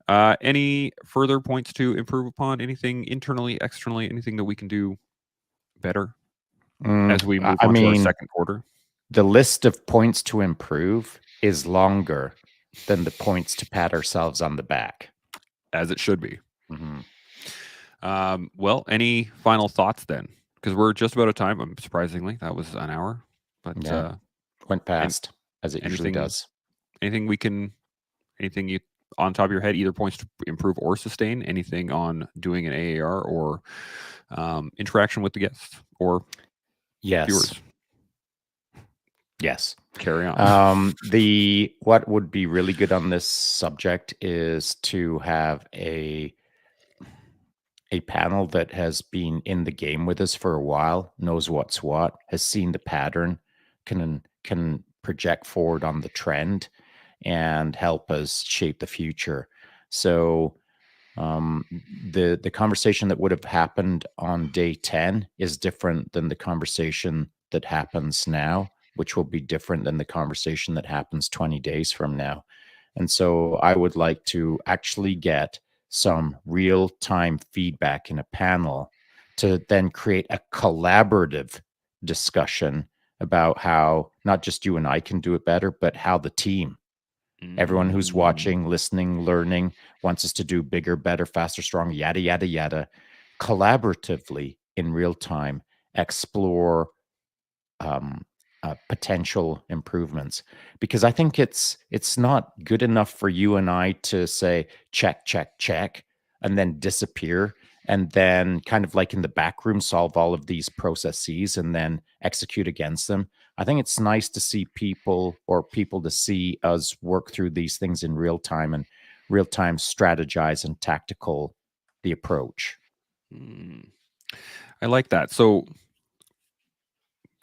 Any further points to improve upon? Anything internally, externally, anything that we can do better as we move I on to our mean, second quarter? the list of points to improve is longer than the points to pat ourselves on the back. As it should be. Hmm. Well, any final thoughts then? Because we're just about out of time. Surprisingly, that was an hour. But Yeah, went and past as it usually anything, does. anything we can, anything you on top of your head, either points to improve or sustain. Anything on doing an AAR or interaction with the guests or Yes, viewers? yes. Carry on. The what would be really good on this subject is to have a panel that has been in the game with us for a while, knows what's what, has seen the pattern, can project forward on the trend and help us shape the future. So the conversation that would have happened on day 10 is different than the conversation that happens now, which will be different than the conversation that happens 20 days from now. And so I would like to actually get some real time feedback in a panel to then create a collaborative discussion about how not just you and I can do it better, but how the team, everyone who's Mm. watching, listening, learning, wants us to do bigger, better, faster, stronger, yada, yada, yada, collaboratively in real time, explore potential improvements. Because I think it's not good enough for you and I to say check, check, check, and then disappear, and then kind of like in the back room solve all of these processes and then execute against them. I think it's nice to see people or people to see us work through these things in real time and real time strategize and tactical the approach. Mm. I like that. So,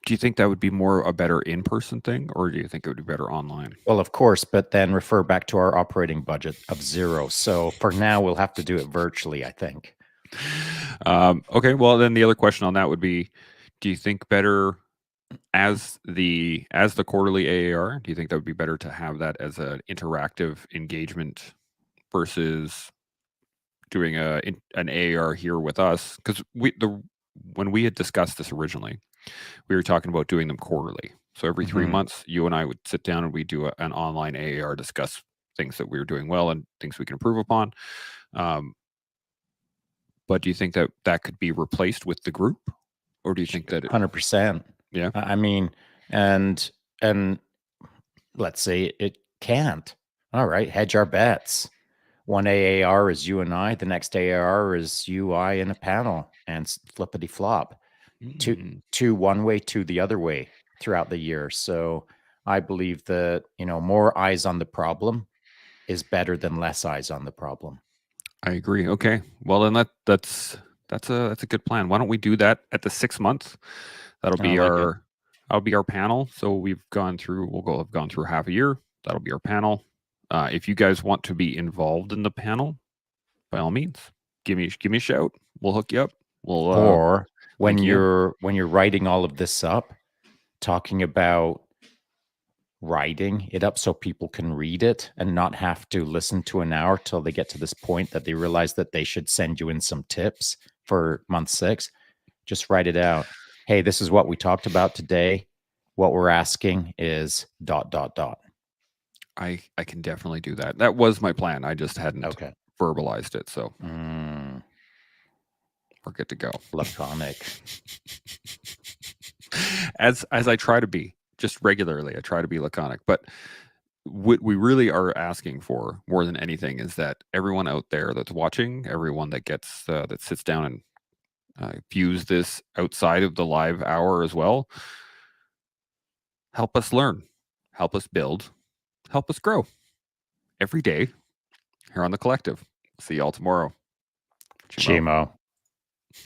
do you think that would be more a better in person thing, or do you think it would be better online? Well, of course, but then refer back to our operating budget of 0. So for now, we'll have to do it virtually, I think. Okay, well then the other question on that would be, do you think better as the quarterly AAR? Do you think that would be better to have that as an interactive engagement versus doing an AAR here with us? Because when we had discussed this originally, we were talking about doing them quarterly. So every three Mhm. months, you and I would sit down and we do an online AAR, discuss things that we were doing well and things we can improve upon. Um, but do you think that that could be replaced with the group, or do you think that 100%. yeah? I mean, and and let's say it can't. All right, hedge our bets. One AAR is you and I. The next AAR is you, I, in a panel, and flippity flop. Two, Mm, two one way, two the other way throughout the year. So I believe that, more eyes on the problem is better than less eyes on the problem. I agree. Okay. Well, then that's a good plan. Why don't we do that at the 6 months? That'll I be like it. our panel. So we'll have gone through half a year. That'll be our panel. If you guys want to be involved in the panel, by all means, give me a shout. We'll hook you up. We'll Or when link you in. you're writing all of this up, talking about writing it up so people can read it and not have to listen to an hour till they get to this point that they realize that they should send you in some tips for month 6. Just write it out. Hey, this is what we talked about today. What we're asking is ... I can definitely do that. That was my plan. I just hadn't Okay. verbalized it. So we're good to go. Laconic. As I try to be, just regularly, I try to be laconic. But what we really are asking for more than anything is that everyone out there that's watching, everyone that gets that sits down and views this outside of the live hour as well, help us learn, help us build, help us grow every day here on the collective. See y'all tomorrow. Chimo.